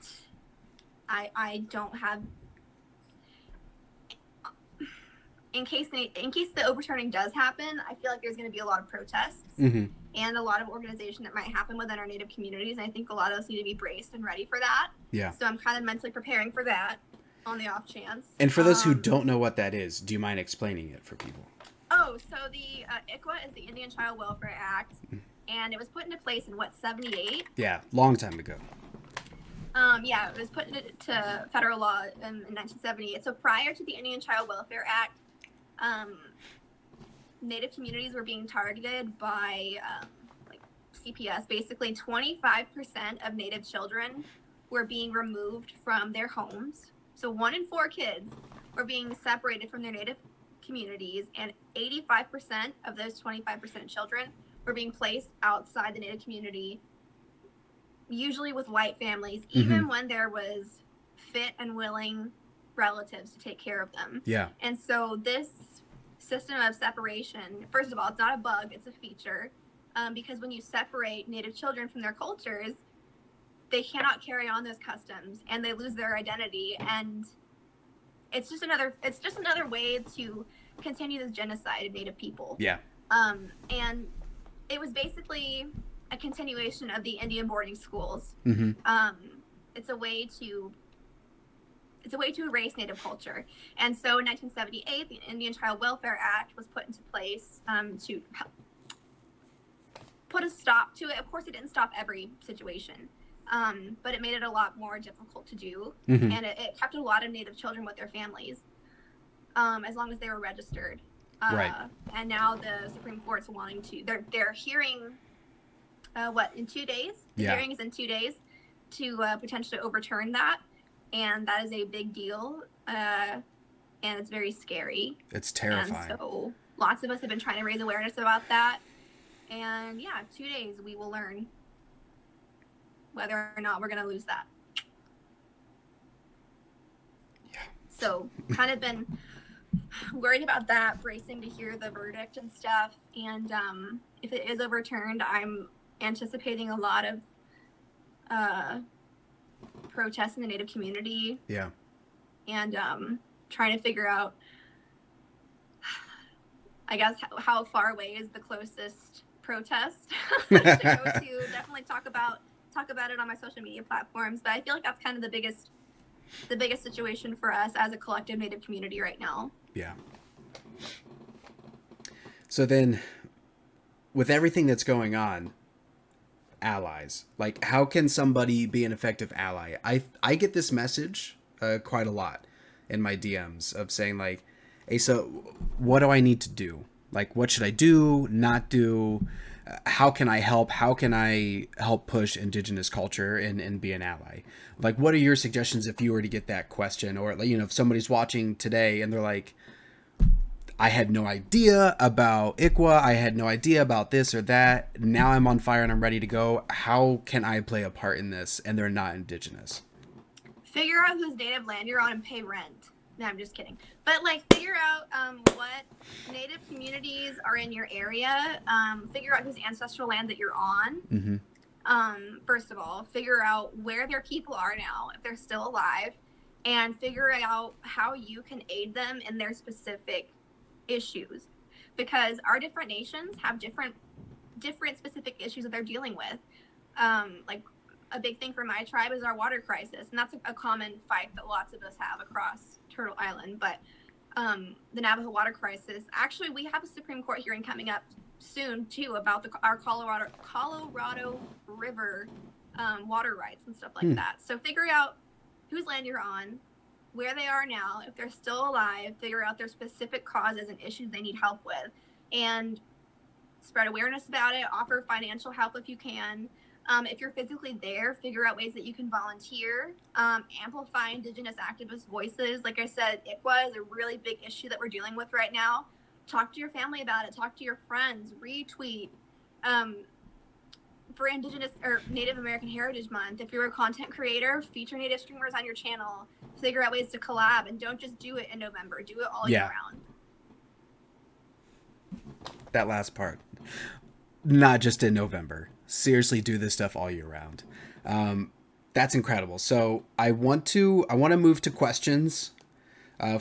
B: I don't have, in case the overturning does happen, I feel like there's going to be a lot of protests
A: Mm-hmm.
B: and a lot of organization that might happen within our Native communities. And I think a lot of us need to be braced and ready for that.
A: Yeah.
B: So I'm kind of mentally preparing for that on the off chance.
A: And for those who don't know what that is, do you mind explaining it for people?
B: Oh, so the ICWA is the Indian Child Welfare Act, and it was put into place in what, 78?
A: Yeah, long time ago.
B: Yeah, it was put into federal law in 1970. So prior to the Indian Child Welfare Act, Native communities were being targeted by like CPS. Basically, 25% of Native children were being removed from their homes. So 1 in 4 kids were being separated from their Native communities, and 85% of those 25% of children were being placed outside the Native community, usually with white families, even
A: Mm-hmm.
B: when there was fit and willing relatives to take care of them.
A: Yeah.
B: And so this system of separation, first of all, it's not a bug, it's a feature, because when you separate Native children from their cultures, they cannot carry on those customs and they lose their identity, and it's just another way to continue this genocide of Native people.
A: Yeah.
B: And it was basically a continuation of the Indian boarding schools.
A: Mm-hmm.
B: It's a way to it's a way to erase Native culture. And so in 1978, the Indian Child Welfare Act was put into place to put a stop to it. Of course, it didn't stop every situation, but it made it a lot more difficult to do.
A: Mm-hmm.
B: And it kept a lot of Native children with their families, as long as they were registered.
A: Right.
B: And now the Supreme Court's wanting to, they're hearing, in 2 days? The hearing is in 2 days to potentially overturn that. And that is a big deal. And it's very scary.
A: It's terrifying.
B: And so lots of us have been trying to raise awareness about that. And yeah, 2 days we will learn whether or not we're going to lose that.
A: Yeah.
B: So kind of been worried about that, bracing to hear the verdict and stuff. And if it is overturned, I'm anticipating a lot of protests in the Native community.
A: Yeah.
B: And trying to figure out, I guess, how far away is the closest protest to go to. Definitely talk about it on my social media platforms. But I feel like that's kind of the biggest situation for us as a collective Native community right now.
A: Yeah. So then, with everything that's going on, allies, like, how can somebody be an effective ally? I get this message quite a lot in my DMs of saying, like, hey, so what do I need to do? Like, what should I do, not do? How can I help? How can I help push Indigenous culture and be an ally? Like, what are your suggestions if you were to get that question? Or, you know, if somebody's watching today and they're like, I had no idea about ICWA. I had no idea about this or that. Now I'm on fire and I'm ready to go. How can I play a part in this? And they're not Indigenous.
B: Figure out whose Native land you're on and pay rent. No, I'm just kidding. But, like, figure out what Native communities are in your area. Figure out whose ancestral land that you're on.
A: Mm-hmm.
B: First of all, figure out where their people are now, if they're still alive, and figure out how you can aid them in their specific issues. Because our different nations have different specific issues that they're dealing with. Like, a big thing for my tribe is our water crisis, and that's a common fight that lots of us have across Turtle Island. But the Navajo water crisis, actually, we have a Supreme Court hearing coming up soon too about our Colorado River water rights and stuff like that. So figure out whose land you're on, where they are now, if they're still alive, figure out their specific causes and issues they need help with, and spread awareness about it. Offer financial help if you can. If you're physically there, figure out ways that you can volunteer. Amplify Indigenous activist voices. Like I said, ICWA is a really big issue that we're dealing with right now. Talk to your family about it. Talk to your friends. Retweet. For Indigenous or Native American Heritage Month, if you're a content creator, feature Native streamers on your channel. Figure out ways to collab, and don't just do it in November. Do it all year round.
A: That last part. Not just in November. Seriously, do this stuff all year round. That's incredible. So I want to move to questions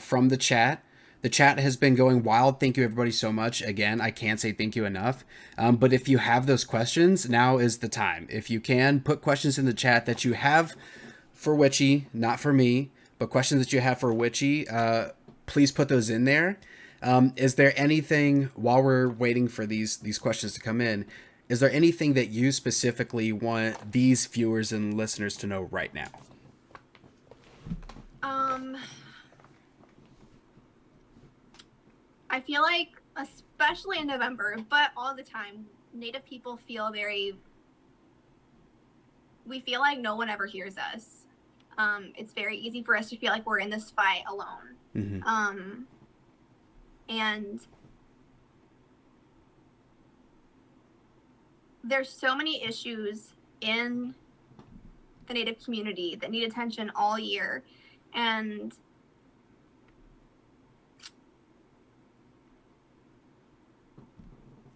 A: from the chat. The chat has been going wild. Thank you, everybody, so much. Again, I can't say thank you enough. But if you have those questions, now is the time. If you can, put questions in the chat that you have for Witchy, not for me, but questions that you have for Witchy. Please put those in there. Is there anything, while we're waiting for these questions to come in, is there anything that you specifically want these viewers and listeners to know right now?
B: I feel like, especially in November, but all the time, Native people we feel like no one ever hears us. It's very easy for us to feel like we're in this fight alone.
A: Mm-hmm.
B: And there's so many issues in the Native community that need attention all year. And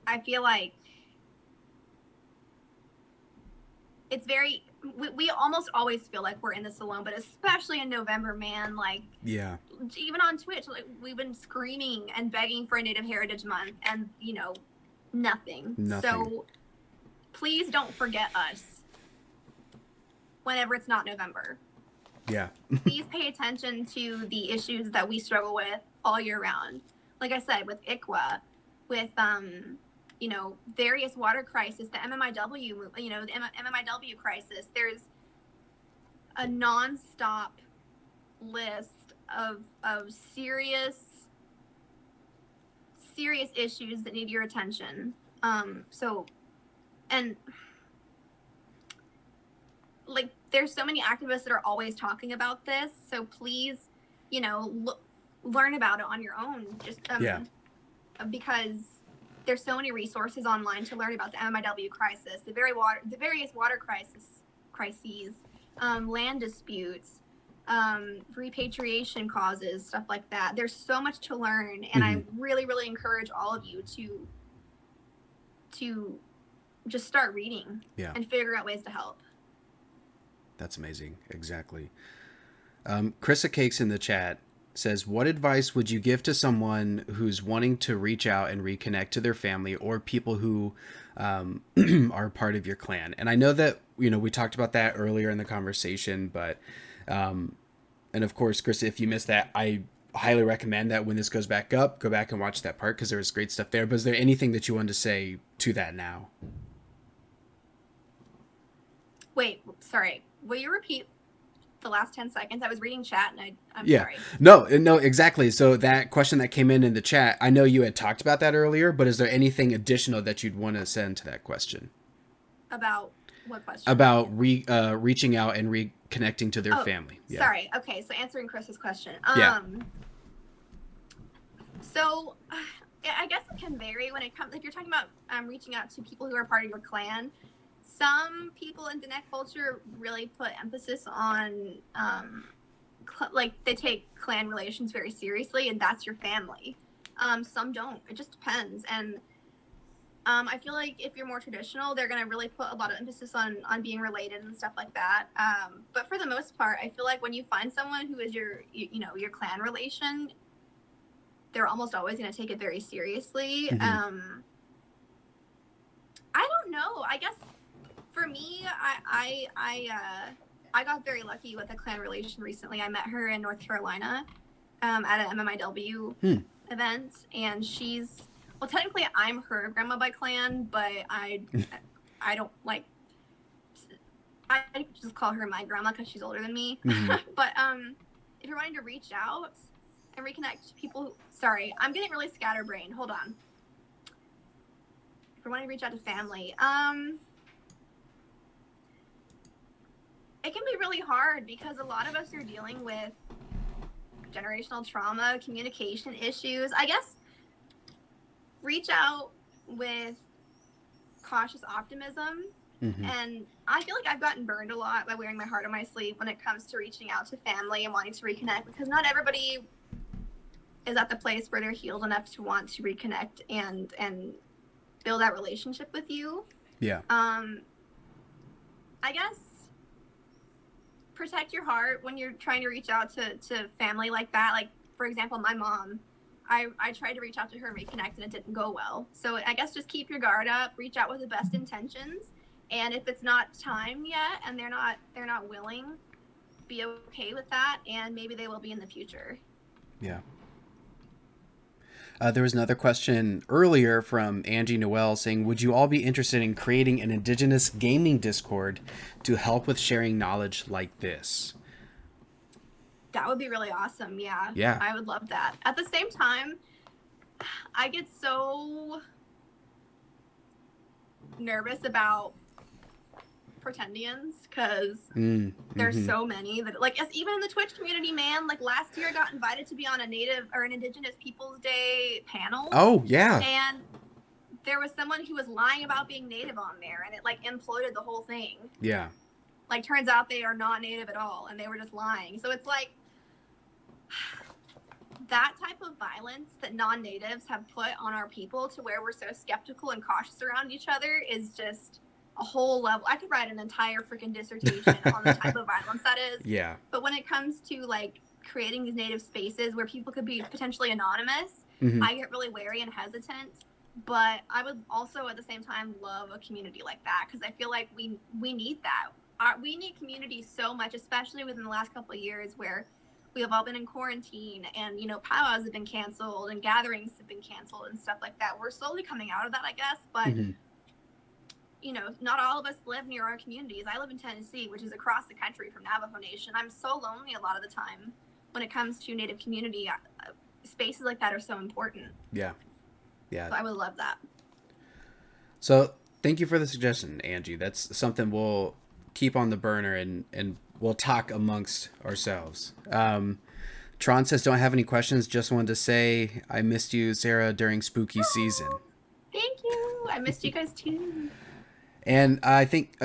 B: I feel like it's very, we almost always feel like we're in this alone, but especially in November, man, like,
A: yeah,
B: even on Twitch, like, we've been screaming and begging for a Native Heritage Month, and, you know, nothing. So please don't forget us whenever it's not November.
A: Yeah.
B: Please pay attention to the issues that we struggle with all year round. Like I said, with ICWA, with you know, various water crisis, the MMIW, you know, the MMIW crisis. There's a nonstop list of serious issues that need your attention. So, and like, there's so many activists that are always talking about this. So please, you know, learn about it on your own. Just because there's so many resources online to learn about the MIW crisis, the various water crises, land disputes, repatriation causes, stuff like that. There's so much to learn, and I really, really encourage all of you to just start reading and figure out ways to help.
A: That's amazing. Exactly. Krissa Cakes in the chat says, what advice would you give to someone who's wanting to reach out and reconnect to their family or people who are part of your clan? And I know that, you know, we talked about that earlier in the conversation, but, and of course, Krissa, if you missed that, I highly recommend that when this goes back up, go back and watch that part because there was great stuff there. But is there anything that you wanted to say to that now?
B: Wait, sorry. Will you repeat the last 10 seconds? I was reading chat and I'm sorry.
A: No, exactly. So that question that came in the chat, I know you had talked about that earlier, but is there anything additional that you'd want to send to that question?
B: About what question?
A: About reaching out and reconnecting to their family.
B: Yeah. Sorry. Okay. So answering Chris's question. So I guess it can vary when it comes, if you're talking about reaching out to people who are part of your clan. Some people in Diné culture really put emphasis on, like, they take clan relations very seriously, and that's your family. Some don't. It just depends. And I feel like if you're more traditional, they're going to really put a lot of emphasis on being related and stuff like that. But for the most part, I feel like when you find someone who is your clan relation, they're almost always going to take it very seriously. I don't know. I guess for me, I got very lucky with a clan relation recently. I met her in North Carolina at an MMIW event, and she's, well, technically I'm her grandma by clan, but I don't like, I just call her my grandma because she's older than me. But if you're wanting to reach out and reconnect to people, sorry, I'm getting really scatterbrained. Hold on. If you're wanting to reach out to family, it can be really hard because a lot of us are dealing with generational trauma, communication issues. I guess reach out with cautious optimism. And I feel like I've gotten burned a lot by wearing my heart on my sleeve when it comes to reaching out to family and wanting to reconnect, because not everybody is at the place where they're healed enough to want to reconnect and build that relationship with you. I guess protect your heart when you're trying to reach out to family like that. Like, for example, my mom, I tried to reach out to her and reconnect, and it didn't go well. So I guess just keep your guard up, reach out with the best intentions, and if it's not time yet and they're not willing, be okay with that, and maybe they will be in the future.
A: There was another question earlier from Angie Noel saying, would you all be interested in creating an Indigenous gaming Discord to help with sharing knowledge like this?
B: That would be really awesome. Yeah. I would love that. At the same time, I get so nervous about pretendians because there's so many that, like, even in the Twitch community, man, like last year I got invited to be on a Native or an Indigenous Peoples Day panel.
A: Oh yeah.
B: And there was someone who was lying about being Native on there, and it like imploded the whole thing.
A: Yeah.
B: Like, turns out they are not Native at all, and they were just lying. So it's like that type of violence that non-Natives have put on our people to where we're so skeptical and cautious around each other is just a whole level. I could write an entire freaking dissertation on the type of violence that is.
A: Yeah.
B: But when it comes to like creating these Native spaces where people could be potentially anonymous, I get really wary and hesitant. But I would also at the same time love a community like that, because I feel like we need that. we need community so much, especially within the last couple of years where we have all been in quarantine and, you know, powwows have been canceled and gatherings have been canceled and stuff like that. We're slowly coming out of that, I guess, but
A: Mm-hmm.
B: you know, not all of us live near our communities. I live in Tennessee, which is across the country from Navajo Nation. I'm so lonely a lot of the time when it comes to Native community. Spaces like that are so important.
A: Yeah. Yeah.
B: So I would love that.
A: So thank you for the suggestion, Angie. That's something we'll keep on the burner and we'll talk amongst ourselves. Tron says, don't have any questions. Just wanted to say I missed you, Sarah, during spooky season.
B: Thank you. I missed you guys too.
A: And I think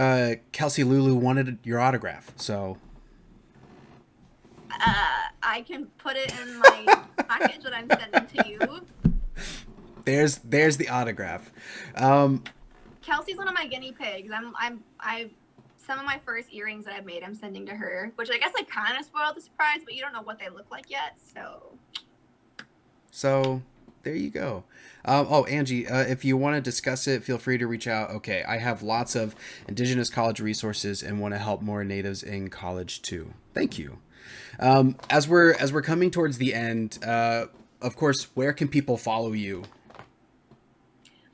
A: Kelsey Lulu wanted your autograph. So
B: I can put it in my package that I'm sending to you.
A: There's the autograph.
B: Kelsey's one of my guinea pigs. I some of my first earrings that I've made, I'm sending to her, which I guess I kind of spoiled the surprise, but you don't know what they look like yet,
A: so there you go. Angie, if you want to discuss it, feel free to reach out. Okay, I have lots of Indigenous college resources and want to help more Natives in college too. Thank you. As we're coming towards the end, of course, where can people follow you?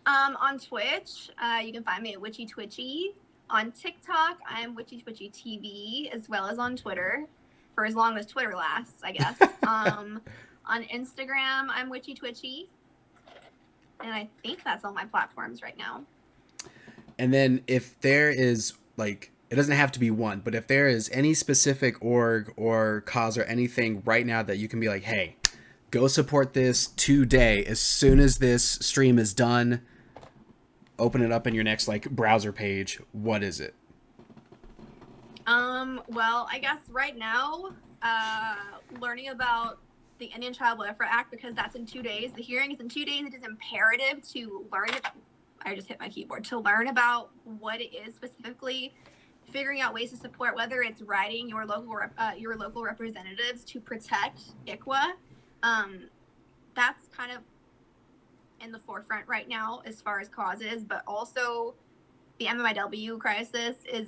B: On Twitch, you can find me at WitchyTwitchy. On TikTok, I'm WitchyTwitchy TV, as well as on Twitter, for as long as Twitter lasts, I guess. On Instagram, I'm WitchyTwitchy. And I think that's all my platforms right now.
A: And then if there is, like, it doesn't have to be one, but if there is any specific org or cause or anything right now that you can be like, hey, go support this today. As soon as this stream is done, open it up in your next like browser page. What is it?
B: Well, I guess right now, learning about the Indian Child Welfare Act, because that's in 2 days. The hearing is in 2 days. It is imperative to learn it. I just hit my keyboard. To learn about what it is specifically, figuring out ways to support, whether it's writing your local representatives to protect ICWA. That's kind of in the forefront right now as far as causes, but also the MMIW crisis is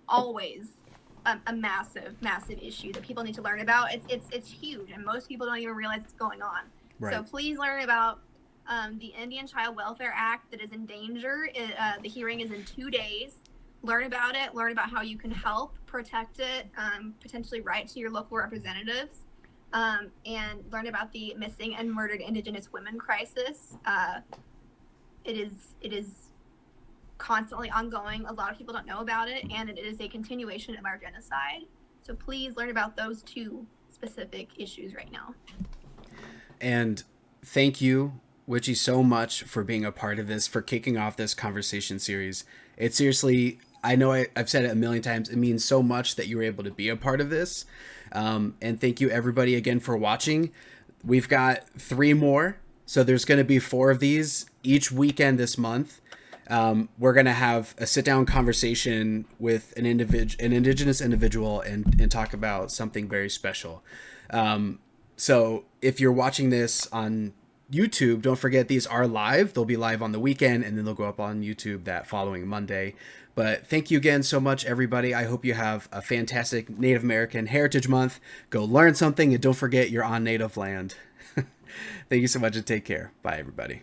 B: always a massive issue that people need to learn about. It's huge, and most people don't even realize it's going on. Right. So please learn about the Indian Child Welfare Act that is in danger. The hearing is in 2 days. Learn about it. Learn about how you can help protect it. Potentially write to your local representatives. And learn about the missing and murdered Indigenous women crisis. It is constantly ongoing. A lot of people don't know about it, and it is a continuation of our genocide. So please learn about those two specific issues right now.
A: And thank you, Witchy, so much for being a part of this, for kicking off this conversation series. It seriously, I know I've said it a million times, it means so much that you were able to be a part of this. And thank you everybody again for watching. We've got 3 more, so there's going to be 4 of these each weekend this month. We're going to have a sit-down conversation with an Indigenous individual and talk about something very special. So if you're watching this on YouTube, don't forget these are live. They'll be live on the weekend, and then they'll go up on YouTube that following Monday. But thank you again so much, everybody. I hope you have a fantastic Native American Heritage Month. Go learn something, and don't forget you're on Native land. Thank you so much, and take care. Bye, everybody.